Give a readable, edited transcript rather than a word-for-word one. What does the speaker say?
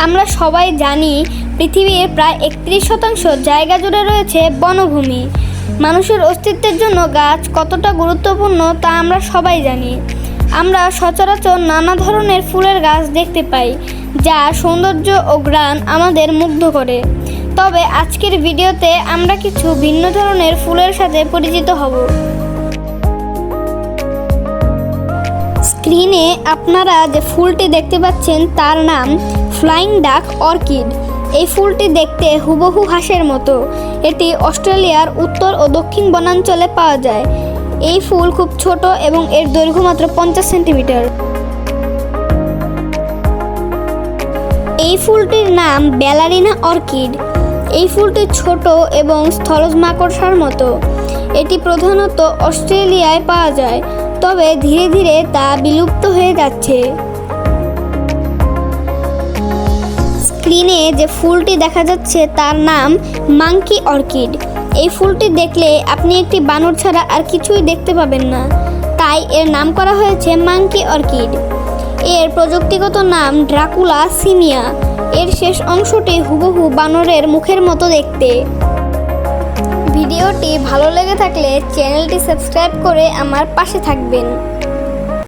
আমরা সবাই জানি পৃথিবীর প্রায় 31% জায়গা জুড়ে রয়েছে বনভূমি। মানুষের অস্তিত্বের জন্য গাছ কতটা গুরুত্বপূর্ণ তা আমরা সবাই জানি। আমরা সচরাচর নানা ধরনের ফুলের গাছ দেখতে পাই, যা সৌন্দর্য ও ঘ্রাণ আমাদের মুগ্ধ করে। তবে আজকের ভিডিওতে আমরা কিছু ভিন্ন ধরনের ফুলের সাথে পরিচিত হব। স্ক্রিনে আপনারা যে ফুলটি দেখতে পাচ্ছেন তার নাম ফ্লাইং ডাক অর্কিড। এই ফুলটি দেখতে হুবহু হাঁসের মতো। এটি অস্ট্রেলিয়ার উত্তর ও দক্ষিণ বনাঞ্চলে পাওয়া যায়। এই ফুল খুব ছোট এবং এর দৈর্ঘ্য মাত্র 50 সেন্টিমিটার। এই ফুলটির নাম ব্যালারিনা অর্কিড। এই ফুলটি ছোট এবং স্থলজ মাকড়সার মতো। এটি প্রধানত অস্ট্রেলিয়ায় পাওয়া যায়, তবে ধীরে ধীরে তা বিলুপ্ত হয়ে যাচ্ছে। স্ক্রিনে যে ফুলটি দেখা যাচ্ছে তার নাম মাঙ্কি অর্কিড। এই ফুলটি দেখলে আপনি একটি বানর ছাড়া আর কিছুই দেখতে পাবেন না, তাই এর নাম করা হয়েছে মাঙ্কি অর্কিড। এর প্রযুক্তিগত নাম ড্রাকুলা সিমিয়া। এর শেষ অংশটি হুবহু বানরের মুখের মতো দেখতে। ভিডিওটি ভালো লেগে থাকলে চ্যানেলটি সাবস্ক্রাইব করে আমার পাশে থাকবেন।